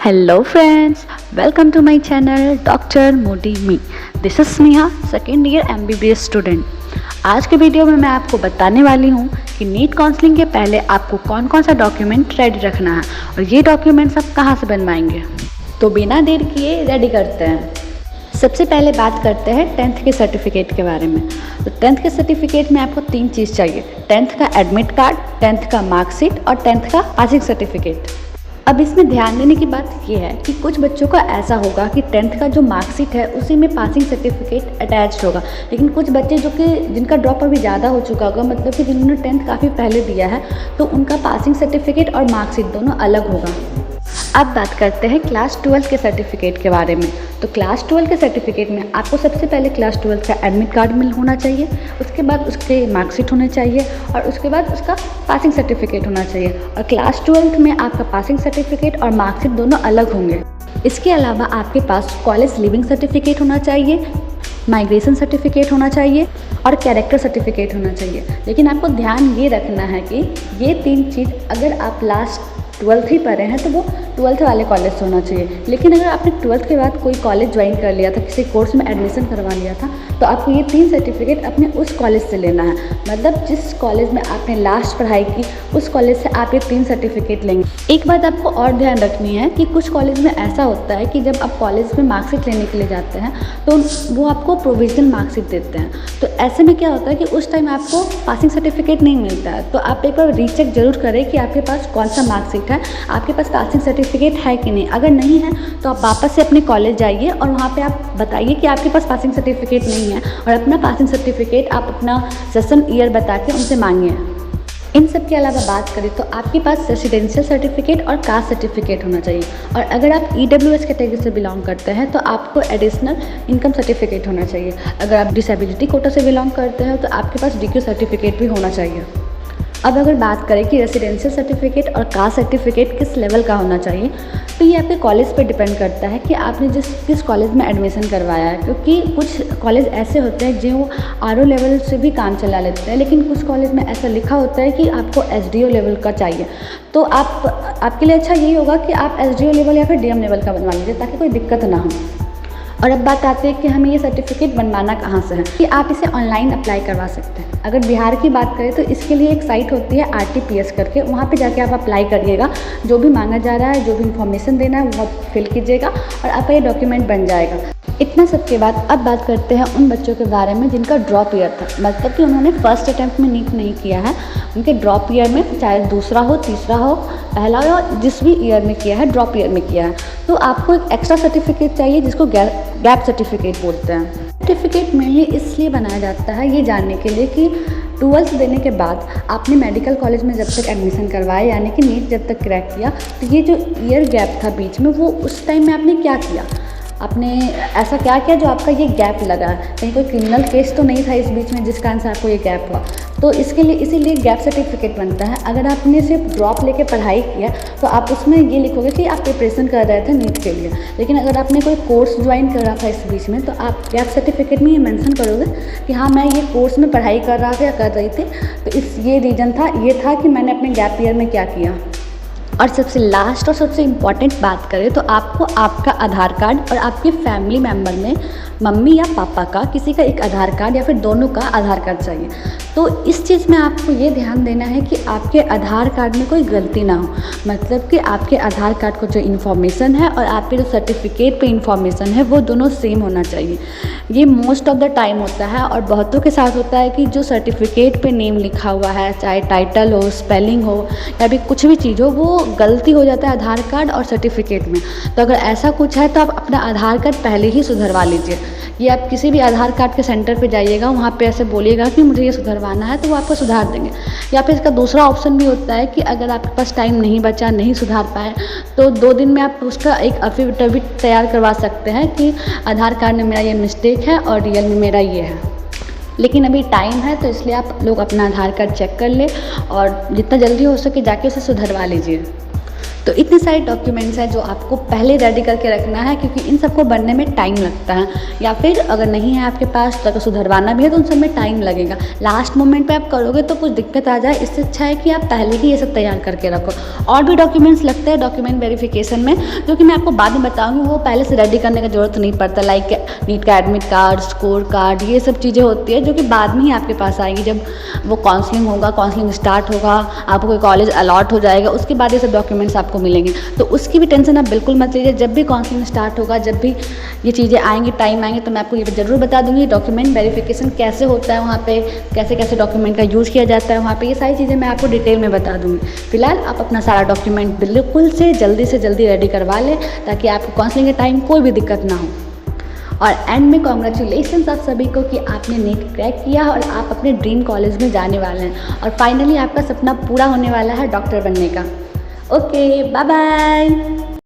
Hello friends, welcome to my channel Dr. Modi Me. This is Sneha, second year MBBS student. आज के video में मैं आपको बताने वाली हूँ कि नीट काउंसलिंग के पहले आपको कौन कौन सा डॉक्यूमेंट रेडी रखना है और ये डॉक्यूमेंट्स आप कहाँ से बनवाएंगे। तो बिना देर किए रेडी करते हैं। सबसे पहले बात करते हैं 10th के सर्टिफिकेट के बारे में। तो 10th के सर्टिफिकेट में आपको 3 चीज़ चाहिए, 10th का एडमिट कार्ड, 10th का मार्कशीट और 10th का पासिंग सर्टिफिकेट। अब इसमें ध्यान देने की बात यह है कि कुछ बच्चों का ऐसा होगा कि 10th का जो मार्कशीट है उसी में पासिंग सर्टिफिकेट अटैच्ड होगा, लेकिन कुछ बच्चे जो कि जिनका ड्रॉप अभी ज़्यादा हो चुका होगा, मतलब कि जिन्होंने 10th काफ़ी पहले दिया है, तो उनका पासिंग सर्टिफिकेट और मार्कशीट दोनों अलग होगा। अब बात करते हैं क्लास 12 के सर्टिफिकेट के बारे में। तो क्लास 12 के सर्टिफिकेट में आपको सबसे पहले क्लास 12 का एडमिट कार्ड होना चाहिए, उसके बाद उसके मार्कशीट होने चाहिए और उसके बाद उसका पासिंग सर्टिफिकेट होना चाहिए। और क्लास 12 में आपका पासिंग सर्टिफिकेट और मार्कशीट दोनों अलग होंगे। इसके अलावा आपके पास कॉलेज लिविंग सर्टिफिकेट होना चाहिए, माइग्रेशन सर्टिफिकेट होना चाहिए और कैरेक्टर सर्टिफिकेट होना चाहिए। लेकिन आपको ध्यान ये रखना है कि ये 3 चीज़ अगर आप लास्ट 12th ही पढ़े हैं तो वो 12th वाले कॉलेज से होना चाहिए। लेकिन अगर आपने 12th के बाद कोई कॉलेज ज्वाइन कर लिया था, किसी कोर्स में एडमिशन करवा लिया था, तो आपको ये 3 सर्टिफिकेट अपने उस कॉलेज से लेना है। मतलब जिस कॉलेज में आपने लास्ट पढ़ाई की उस कॉलेज से आप ये 3 सर्टिफिकेट लेंगे। एक बात आपको और ध्यान रखनी है कि कुछ कॉलेज में ऐसा होता है कि जब आप कॉलेज में मार्कशीट लेने के लिए जाते हैं तो वो आपको प्रोविजनल मार्कशीट देते हैं। तो ऐसे में क्या होता है कि उस टाइम आपको पासिंग सर्टिफिकेट नहीं मिलता है। तो आप एक बार रीचेक जरूर करें कि आपके पास कौन सा मार्कशीट है, आपके पास पासिंग सर्टिफिकेट है कि नहीं। अगर नहीं है तो आप वापस से अपने कॉलेज जाइए और वहाँ पे आप बताइए कि आपके पास पासिंग सर्टिफिकेट नहीं है और अपना पासिंग सर्टिफिकेट आप अपना सेशन ईयर बता के उनसे मांगिए। इन सब के अलावा बात करें तो आपके पास रेसिडेंशियल सर्टिफिकेट और कास्ट सर्टिफिकेट होना चाहिए। और अगर आप EWS कैटेगरी से बिलोंग करते हैं तो आपको एडिशनल इनकम सर्टिफिकेट होना चाहिए। अगर आप डिसेबिलिटी कोटा से बिलोंग करते हैं तो आपके पास DQ सर्टिफिकेट भी होना चाहिए। अब अगर बात करें कि रेसिडेंशियल सर्टिफिकेट और कास्ट सर्टिफिकेट किस लेवल का होना चाहिए, तो ये आपके कॉलेज पर डिपेंड करता है कि आपने किस कॉलेज में एडमिशन करवाया है। क्योंकि कुछ कॉलेज ऐसे होते हैं जो RO लेवल से भी काम चला लेते हैं, लेकिन कुछ कॉलेज में ऐसा लिखा होता है कि आपको SDO लेवल का चाहिए। तो आपके लिए अच्छा यही होगा कि आप SDO लेवल या फिर DM लेवल का बनवा लीजिए ताकि कोई दिक्कत ना हो। और अब बात आती है कि हमें ये सर्टिफिकेट बनवाना कहाँ से है, कि आप इसे ऑनलाइन अप्लाई करवा सकते हैं। अगर बिहार की बात करें तो इसके लिए एक साइट होती है RTPS करके, वहाँ पे जाके आप अप्लाई करिएगा। जो भी मांगा जा रहा है, जो भी इन्फॉर्मेशन देना है वो आप फिल कीजिएगा और आपका ये डॉक्यूमेंट बन जाएगा। इतना सब के बाद अब बात करते हैं उन बच्चों के बारे में जिनका ड्रॉप ईयर था, मतलब कि उन्होंने फर्स्ट अटैम्प्ट में नीट नहीं किया है। उनके ड्रॉप ईयर में चाहे दूसरा हो, तीसरा हो, पहला हो, जिस भी ईयर में किया है, ड्रॉप ईयर में किया है, तो आपको एक एक्स्ट्रा सर्टिफिकेट चाहिए जिसको गैप सर्टिफिकेट बोलते हैं। सर्टिफिकेट मेनली इसलिए बनाया जाता है ये जानने के लिए कि 12th देने के बाद आपने मेडिकल कॉलेज में जब तक एडमिशन करवाया, यानी कि नीट जब तक क्रैक किया, तो ये जो ईयर गैप था बीच में, वो उस टाइम में आपने क्या किया, आपने ऐसा क्या किया जो आपका ये गैप लगा। कहीं कोई क्रिमिनल केस तो नहीं था इस बीच में जिस कारण से आपको ये गैप हुआ। तो इसके लिए इसीलिए गैप सर्टिफिकेट बनता है। अगर आपने सिर्फ ड्रॉप लेके पढ़ाई किया तो आप उसमें ये लिखोगे कि आप प्रिपरेशन कर रहे थे नीट के लिए, लेकिन अगर आपने कोई कोर्स ज्वाइन करा था इस बीच में तो आप गैप सर्टिफिकेट में ये मेंशन करोगे कि हाँ मैं ये कोर्स में पढ़ाई कर रहा था या कर रही थी, तो ये रीज़न था, ये था कि मैंने अपने गैप ईयर में क्या किया। और सबसे लास्ट और सबसे इम्पॉर्टेंट बात करें तो आपको आपका आधार कार्ड और आपके फैमिली मेम्बर में मम्मी या पापा का किसी का एक आधार कार्ड या फिर दोनों का आधार कार्ड चाहिए। तो इस चीज़ में आपको ये ध्यान देना है कि आपके आधार कार्ड में कोई गलती ना हो, मतलब कि आपके आधार कार्ड को जो इन्फॉर्मेशन है और आपके जो सर्टिफिकेट पे इन्फॉर्मेशन है वो दोनों सेम होना चाहिए। ये मोस्ट ऑफ द टाइम होता है और बहुतों के साथ होता है कि जो सर्टिफिकेट पे नेम लिखा हुआ है, चाहे टाइटल हो, स्पेलिंग हो या भी कुछ भी चीज़ हो, वो गलती हो जाता है आधार कार्ड और सर्टिफिकेट में। तो अगर ऐसा कुछ है तो आप अपना आधार कार्ड पहले ही सुधरवा लीजिए। ये आप किसी भी आधार कार्ड के सेंटर पे जाइएगा, वहाँ पे ऐसे बोलिएगा कि मुझे ये सुधरवाना है, तो वो आपको सुधार देंगे। या फिर इसका दूसरा ऑप्शन भी होता है कि अगर आपके पास टाइम नहीं बचा, नहीं सुधार पाए, तो 2 दिन में आप उसका एक एफिडेविट तैयार करवा सकते हैं कि आधार कार्ड में मेरा ये मिस्टेक है और रियल में मेरा ये है। लेकिन अभी टाइम है तो इसलिए आप लोग अपना आधार कार्ड चेक कर ले और जितना जल्दी हो सके जाके उसे सुधरवा लीजिए। तो इतने सारे डॉक्यूमेंट्स हैं जो आपको पहले रेडी करके रखना है, क्योंकि इन सबको बनने में टाइम लगता है, या फिर अगर नहीं है आपके पास तो अगर सुधरवाना भी है तो उन सब में टाइम लगेगा। लास्ट मोमेंट पे आप करोगे तो कुछ दिक्कत आ जाए, इससे अच्छा है कि आप पहले ही ये सब तैयार करके रखो। और भी डॉक्यूमेंट्स लगते हैं डॉक्यूमेंट वेरिफिकेशन में, जो कि मैं आपको बाद में बताऊँगी, वो पहले से रेडी करने की ज़रूरत नहीं पड़ता। लाइक नीट का एडमिट कार्ड, स्कोर कार्ड, ये सब चीज़ें होती है जो कि बाद में ही आपके पास आएगी। जब वो काउंसलिंग होगा, काउंसलिंग स्टार्ट होगा, आपको कोई कॉलेज अलॉट हो जाएगा, उसके बाद ये सब डॉक्यूमेंट्स आपको मिलेंगे। तो उसकी भी टेंशन आप बिल्कुल मत लीजिए। जब भी काउंसलिंग स्टार्ट होगा, जब भी ये चीज़ें आएंगी, टाइम आएंगे, तो मैं आपको ये ज़रूर बता दूंगी डॉक्यूमेंट वेरिफिकेशन कैसे होता है, वहाँ पे कैसे कैसे डॉक्यूमेंट का यूज़ किया जाता है, वहाँ पे ये सारी चीज़ें मैं आपको डिटेल में बता दूंगी। फिलहाल आप अपना सारा डॉक्यूमेंट बिल्कुल से जल्दी रेडी करवा लें, ताकि आपको काउंसलिंग के टाइम कोई भी दिक्कत ना हो। और एंड में कॉन्ग्रेचुलेशंस आप सभी को कि आपने नीट क्रैक किया और आप अपने ड्रीम कॉलेज में जाने वाले हैं, और फाइनली आपका सपना पूरा होने वाला है डॉक्टर बनने का। Okay, bye bye.